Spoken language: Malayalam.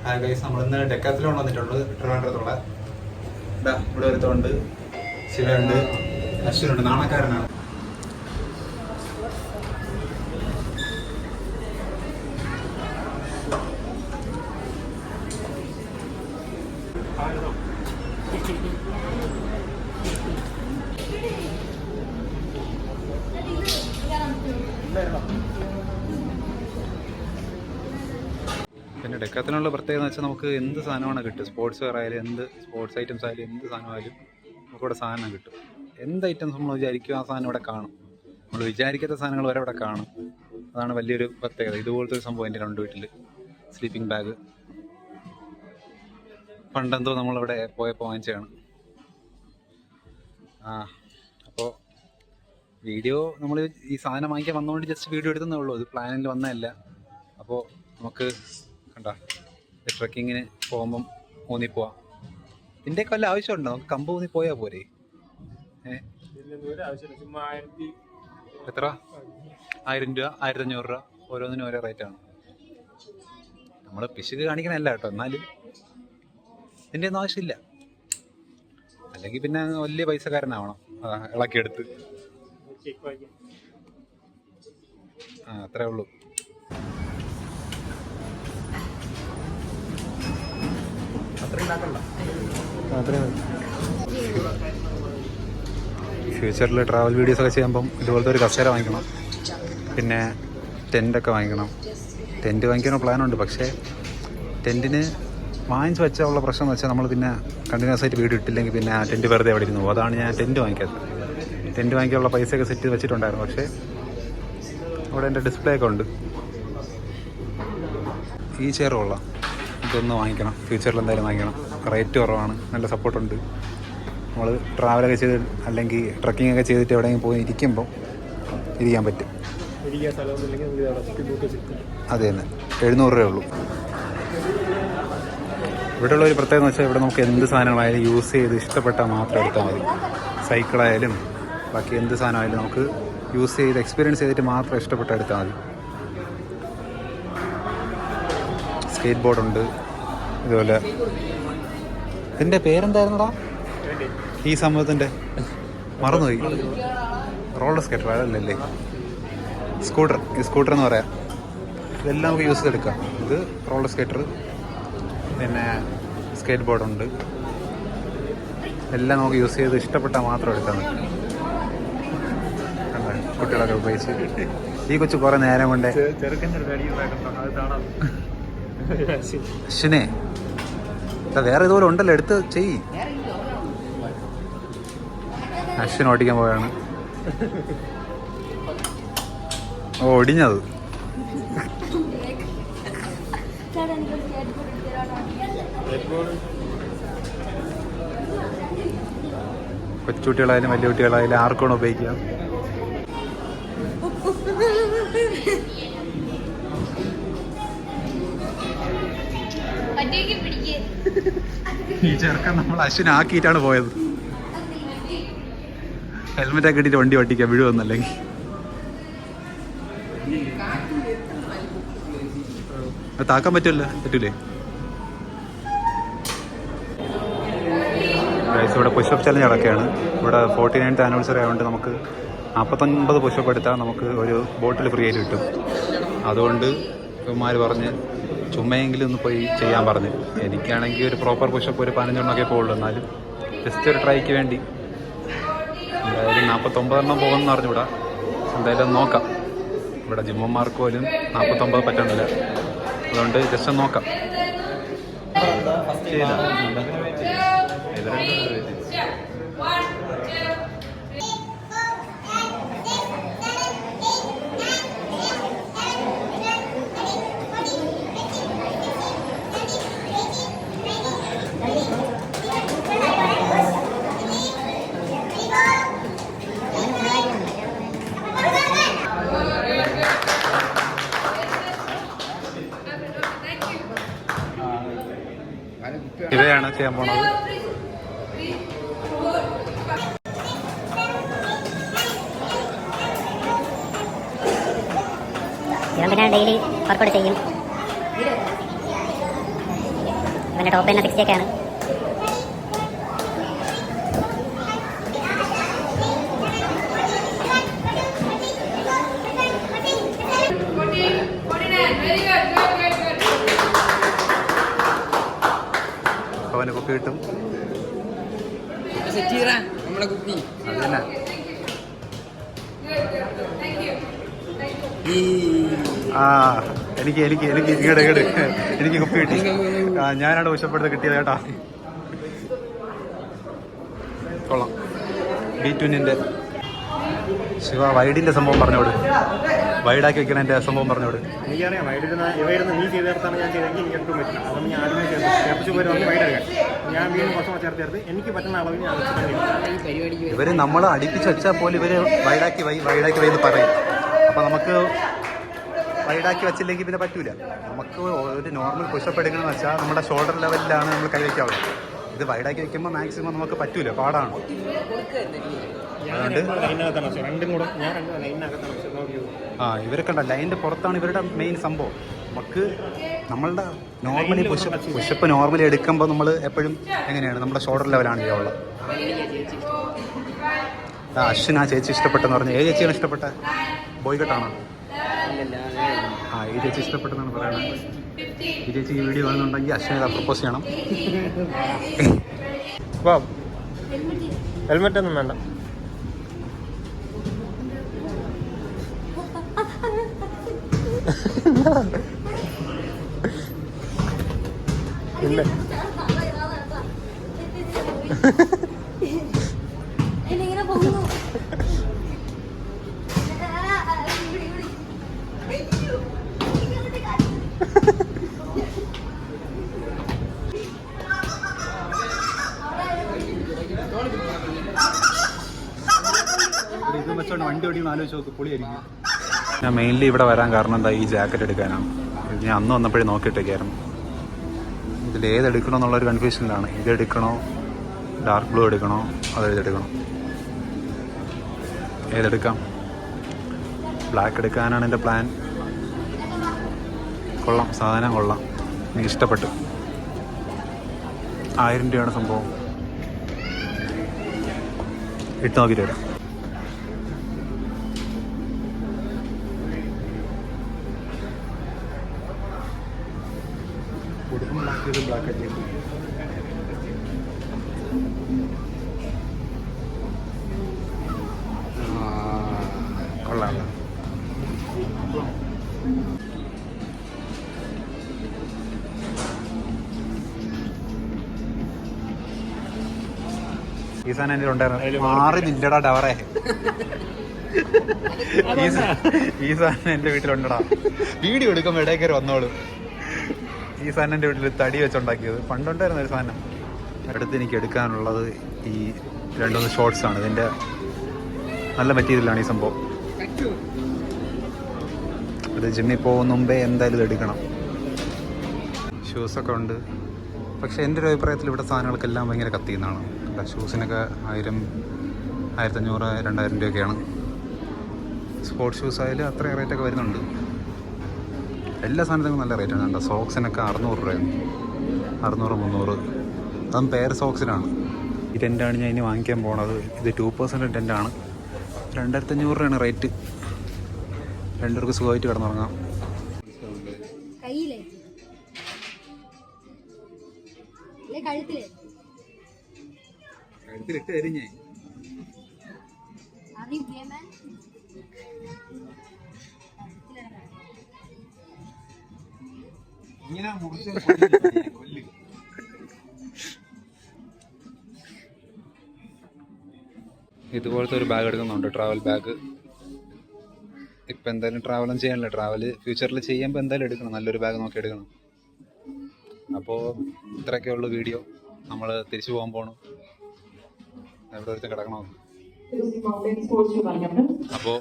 ഹായ് ഗൈസ്, നമ്മളിന്ന് ഡെക്കാത്തലോൺ വന്നിട്ടുണ്ട്. ട്രിവാൻഡ്രത്തുള്ള ഇവിടെ ഒരുത്തമുണ്ട്, ശിവയുണ്ട്, അശ്വിനുണ്ട്. നാണക്കാരനാണ്. പിന്നെ ഡെക്കാത്തലോണിലുള്ള പ്രത്യേകത എന്ന് വെച്ചാൽ നമുക്ക് എന്ത് സാധനമാണ് കിട്ടും. സ്പോർട്സ് വെയർ ആയാലും എന്ത് സ്പോർട്സ് ഐറ്റംസ് ആയാലും എന്ത് സാധനമായാലും നമുക്കിവിടെ സാധനം കിട്ടും. എന്ത് ഐറ്റംസ് നമ്മൾ വിചാരിക്കും ആ സാധനം ഇവിടെ കാണും. നമ്മൾ വിചാരിക്കാത്ത സാധനങ്ങൾ വരെ ഇവിടെ കാണും. അതാണ് വലിയൊരു പ്രത്യേകത. ഇതുപോലത്തെ ഒരു സംഭവം എൻ്റെ 2 വീട്ടിൽ സ്ലീപ്പിംഗ് ബാഗ് പണ്ടെന്തോ നമ്മളിവിടെ പോയപ്പോൾ വാങ്ങിച്ചതാണ്. അപ്പോൾ വീഡിയോ നമ്മൾ ഈ സാധനം വാങ്ങിക്കാൻ വന്നുകൊണ്ട് ജസ്റ്റ് വീഡിയോ എടുത്തതേ ഉള്ളൂ. അത് പ്ലാനിൽ വന്നതല്ല. അപ്പോൾ നമുക്ക് കണ്ട ട്രക്കിങ്ങിന് പോകുമ്പം ഊന്നിപ്പോവാം. ഇതിൻ്റെയൊക്കെ വല്ല ആവശ്യമുണ്ടോ? നമുക്ക് കമ്പ് ഊന്നി പോയാൽ പോരെ? എത്ര? 1000 രൂപ, 1500 രൂപ, ഓരോന്നിനും ഓരോ റേറ്റാണ്. നമ്മൾ പിശുക്ക് കാണിക്കണമല്ല കേട്ടോ, എന്നാലും ഇതിൻ്റെ ഒന്നും ആവശ്യമില്ല. അല്ലെങ്കിൽ പിന്നെ വലിയ പൈസക്കാരനാവണം ഇളക്കിയെടുത്ത്. അത്രേ ഉള്ളൂ. ഫ്യൂച്ചറിൽ ട്രാവൽ വീഡിയോസൊക്കെ ചെയ്യുമ്പം ഇതുപോലത്തെ ഒരു കസേര വാങ്ങിക്കണം. പിന്നെ ടെൻ്റൊക്കെ വാങ്ങിക്കണം. ടെൻറ്റ് വാങ്ങിക്കാനുള്ള പ്ലാനുണ്ട്. പക്ഷേ ടെൻറ്റിന് വാങ്ങിച്ച് വെച്ചാലുള്ള പ്രശ്നം എന്ന് വെച്ചാൽ നമ്മൾ പിന്നെ കണ്ടിന്യൂസ് ആയിട്ട് വീഡിയോ ഇട്ടില്ലെങ്കിൽ പിന്നെ ആ ടെൻറ്റ് വെറുതെ അവിടെ ഇരുന്നു പോകും. അതാണ് ഞാൻ ടെൻറ്റ് വാങ്ങിക്കാത്തത്. ടെൻറ്റ് വാങ്ങിക്കാനുള്ള പൈസയൊക്കെ സെറ്റ് ചെയ്ത് വെച്ചിട്ടുണ്ടായിരുന്നു. പക്ഷേ അവിടെ എൻ്റെ ഡിസ്പ്ലേ ഒക്കെ ഉണ്ട്. ഈ ചെയർ കൊള്ളാം, ഇതൊന്ന് വാങ്ങിക്കണം. ഫ്യൂച്ചറിൽ എന്തായാലും വാങ്ങിക്കണം. റേറ്റ് കുറവാണ്, നല്ല സപ്പോർട്ടുണ്ട്. നമ്മൾ ട്രാവലൊക്കെ ചെയ്ത് അല്ലെങ്കിൽ ട്രക്കിംഗ് ഒക്കെ ചെയ്തിട്ട് എവിടെയെങ്കിലും പോയി ഇരിക്കുമ്പോൾ ഇരിക്കാൻ പറ്റും. അത് തന്നെ, 700 രൂപയേ ഉള്ളൂ. ഇവിടെയുള്ള ഒരു പ്രത്യേകത എന്ന് വെച്ചാൽ ഇവിടെ നമുക്ക് എന്ത് സാധനങ്ങളായാലും യൂസ് ചെയ്ത് ഇഷ്ടപ്പെട്ടാൽ മാത്രം എടുത്താൽ മതി. സൈക്കിളായാലും ബാക്കി എന്ത് സാധനമായാലും നമുക്ക് യൂസ് ചെയ്ത് എക്സ്പീരിയൻസ് ചെയ്തിട്ട് മാത്രം ഇഷ്ടപ്പെട്ടാൽ എടുത്താൽ മതി. സ്കേറ്റ് ബോർഡുണ്ട്. ഇതുപോലെ ഇതിൻ്റെ പേരെന്തായിരുന്നടാ ഈ സംഭവത്തിൻ്റെ? മറന്നുപോയി. റോളർ സ്കേറ്റർ അതല്ലേ? സ്കൂട്ടർ. ഈ സ്കൂട്ടർ എന്ന് പറയാം. ഇതെല്ലാം നമുക്ക് യൂസ് ചെയ്തെടുക്കാം. ഇത് റോളർ സ്കേറ്റർ, പിന്നെ സ്കേറ്റ് ബോർഡുണ്ട്. എല്ലാം നമുക്ക് യൂസ് ചെയ്ത് ഇഷ്ടപ്പെട്ടാൽ മാത്രം എടുത്താൽ മതി. കുട്ടികളൊക്കെ ഉപയോഗിച്ച് ഈ കൊച്ചു കുറേ നേരം കൊണ്ട് അശ്വിനെ വേറെ ഇതുപോലെ ഉണ്ടല്ലോ, എടുത്ത് ചെയ്യ്. അശ്വിൻ ഓടിക്കാൻ പോയാണ്. ഒടിഞ്ഞത്. കൊച്ചുകുട്ടികളായാലും വലിയ കുട്ടികളായാലും ആർക്കാണ് ഉപയോഗിക്കാം. ഈ ചെറുക്കൻ നമ്മൾ അശ്വിനാക്കിയിട്ടാണ് പോയത്. ഹെൽമെറ്റൊക്കെ ഇട്ടിട്ട് വണ്ടി ഓട്ടിക്കാൻ വീഴുവെന്നല്ലെങ്കിൽ. അത് താക്കാൻ പറ്റൂലേ? ഇവിടെ പുഷപ്പ് ചലഞ്ച് നടക്കുകയാണ്. ഇവിടെ 49th ആനിവേഴ്സറി ആയതുകൊണ്ട് നമുക്ക് 49 പുഷപ്പ് എടുത്താൽ നമുക്ക് ഒരു ബോട്ടിൽ ഫ്രീ ആയിട്ട് കിട്ടും. അതുകൊണ്ട് ഇവന്മാർ പറഞ്ഞ് ചുമ്മയെങ്കിലും ഒന്ന് പോയി ചെയ്യാൻ പറഞ്ഞു. എനിക്കാണെങ്കിൽ ഒരു പ്രോപ്പർ പുഷപ്പ് ഒരു 15 പോകുള്ളൂ. എന്നാലും ജസ്റ്റ് ഒരു ട്രൈക്ക് വേണ്ടി എന്തായാലും 49 പോകുമെന്ന് അറിഞ്ഞൂടാ. എന്തായാലും നോക്കാം. ഇവിടെ ജിമ്മന്മാർക്ക് പോലും 49 പറ്റണില്ല. അതുകൊണ്ട് ജസ്റ്റ് നോക്കാം. ഇവയാണ് ചെയ്യാൻ പോണത്. ഞാൻ പിന്നെ ഡെയിലി വർക്കൗട്ട് ചെയ്യും. ഇവൻ്റെ ടോപ്പ് തന്നെ 60 ഒക്കെയാണ്. അവന് കുപ്പി കിട്ടും. നമ്മളെ കുപ്പി അത് തന്നെ. ആ എനിക്ക് എനിക്ക് എനിക്ക് ഇങ്ങോട്ട് എനിക്ക് കുപ്പി കിട്ടി. ഞാനാണ് വിശപ്പെടുത്ത് കിട്ടിയത് കേട്ടാ. കൊള്ളാം. B2-ന്റെ ശിവ വൈഡിന്റെ സംഭവം പറഞ്ഞോട്. വൈഡാക്കി വെക്കണതിന്റെ സംഭവം പറഞ്ഞോട്. എനിക്കറിയാം ഇവയിരുന്ന് നീ ചെയ്ത് ചേർത്താണ് ഞാൻ ചെയ്തെങ്കിൽ എനിക്ക് ഏറ്റവും പറ്റില്ല. അതുകൊണ്ട് ഞാൻ ആദ്യമേ ചേർത്ത് പോയി വന്ന് വൈഡെടുക്കാൻ ഞാൻ വീണ്ടും കുറച്ചുകൂടെ ചേർത്ത് എനിക്ക് പറ്റുന്ന അളവിൽ ഞാൻ ഇവര് നമ്മൾ അടുപ്പിച്ച് വെച്ചാൽ പോലും ഇവര് വൈഡാക്കി വൈ എന്ന് പറയും. അപ്പൊ നമുക്ക് വൈഡാക്കി വെച്ചില്ലെങ്കിൽ പിന്നെ പറ്റൂല. നമുക്ക് ഒരു നോർമൽ പുഷപ്പ് എടുക്കണമെന്ന് വെച്ചാൽ നമ്മുടെ ഷോൾഡർ ലെവലിലാണ് നമ്മൾ കൈവയ്ക്കാവുള്ളൂ. ഇത് വൈഡാക്കി വെക്കുമ്പോൾ മാക്സിമം നമുക്ക് പറ്റൂല, പാടാണ്. അതുകൊണ്ട് ഇവരൊക്കെ ഉണ്ടോ ലൈനിന്റെ പുറത്താണ് ഇവരുടെ മെയിൻ സംഭവം. നമുക്ക് നമ്മളുടെ നോർമലി പുഷപ്പ് നോർമലി എടുക്കുമ്പോൾ നമ്മൾ എപ്പോഴും എങ്ങനെയാണ് നമ്മുടെ ഷോൾഡർ ലെവലാണ് ചെയ്യാവുള്ളത്. അശ്വിൻ ആ ചേച്ചി ഇഷ്ടപ്പെട്ടെന്ന് പറഞ്ഞു. ഏത് ചേച്ചിയാണ് ഇഷ്ടപ്പെട്ട? ബോയ് കട്ടാണോ? ഈ ചേച്ചി ഇഷ്ടപ്പെട്ടെന്നാണ് പറയുന്നത്. ഈ ചേച്ചി ഈ വീഡിയോ കാണുന്നുണ്ടെങ്കിൽ അശ്വിനെ പ്രപ്പോസ് ചെയ്യണം. ഹെൽമെറ്റ് ഒന്നും വേണ്ട. ഇല്ല ഇത് വെച്ചോണ്ട് വണ്ടി ഓടിക്കുന്ന ആലോചിച്ച് നോക്ക്, പൊളിയായിരിക്കും. ഞാൻ മെയിൻലി ഇവിടെ വരാൻ കാരണം എന്താ, ഈ ജാക്കറ്റ് എടുക്കാനാണ്. ഇത് ഞാൻ അന്ന് വന്നപ്പോഴേ നോക്കിയിട്ടേക്കായിരുന്നു. ഇതിൽ ഏതെടുക്കണോ എന്നുള്ളൊരു കൺഫ്യൂഷനിലാണ്. ഇതെടുക്കണോ, ഡാർക്ക് ബ്ലൂ എടുക്കണോ, അതെടുക്കണോ, ഏതെടുക്കാം? ബ്ലാക്ക് എടുക്കാനാണ് എൻ്റെ പ്ലാൻ. കൊള്ളാം, സാധനം കൊള്ളാം, എനിക്ക് ഇഷ്ടപ്പെട്ടു. 1000 രൂപയാണ് സംഭവം. ഇട്ട് നോക്കിയിട്ട് വരാം. കൊള്ളാം. ഈ സാധനം എൻ്റെ ഉണ്ടായിരുന്നു. മാറി നിന്റെടാ ഡവറേ. ഈ സാധനം എൻ്റെ വീട്ടിലുണ്ടടാ. വീഡിയോ എടുക്കുമ്പോൾ ഇടയ്ക്കറി വന്നോളൂ. ഈ സാധനം എൻ്റെ വീട്ടിൽ തടി വെച്ചുണ്ടാക്കിയത്. പണ്ടുണ്ടായിരുന്ന ഒരു സാധനം. അടുത്ത് എനിക്ക് എടുക്കാനുള്ളത് ഈ 2-3 ഷോർട്സാണ്. ഇതിൻ്റെ നല്ല മെറ്റീരിയലാണ് ഈ സംഭവം. ഇത് ജിമ്മിൽ പോകുന്ന മുമ്പേ എന്തായാലും ഇത് എടുക്കണം. ഷൂസൊക്കെ ഉണ്ട്. പക്ഷേ എൻ്റെ ഒരു അഭിപ്രായത്തിൽ ഇവിടെ സാധനങ്ങൾക്കെല്ലാം ഭയങ്കര കത്തിയെന്നാണ്. ഷൂസിനൊക്കെ 1000, 1500, 2000 രൂപയൊക്കെയാണ്. സ്പോർട്സ് ഷൂസ് ആയാലും അത്ര റേറ്റൊക്കെ വരുന്നുണ്ട്. എല്ലാ സാധനത്തിനും നല്ല റേറ്റാണ്. കണ്ടോ, സോക്സിനൊക്കെ 600 രൂപയാണ്. 600, 300. അതും പെയർ സോക്സിനാണ്. ഈ ടെൻ്റാണ് ഞാൻ ഇനി വാങ്ങിക്കാൻ പോണത്. ഇത് 2% ടെൻ്റാണ്. 2500 രൂപയാണ് റേറ്റ്. 2 പേർക്ക് സുഖമായിട്ട് കിടന്നുറങ്ങാം. കഴുത്തിലിട്ട് എരിഞ്ഞേ. ഇങ്ങനെ ഇതുപോലത്തെ ഒരു ബാഗ് എടുക്കുന്നുണ്ട്, ട്രാവൽ ബാഗ്. ഇപ്പം എന്തായാലും ട്രാവലും ചെയ്യാനല്ലോ. ട്രാവല് ഫ്യൂച്ചറിൽ ചെയ്യുമ്പോൾ എന്തായാലും എടുക്കണം, നല്ലൊരു ബാഗ് നോക്കി എടുക്കണം. അപ്പോൾ ഇത്രയൊക്കെ ഉള്ളു വീഡിയോ. നമ്മൾ തിരിച്ചു പോകാൻ പോകണം. എവിടെ ഒരുത്തും കിടക്കണോ? അപ്പോൾ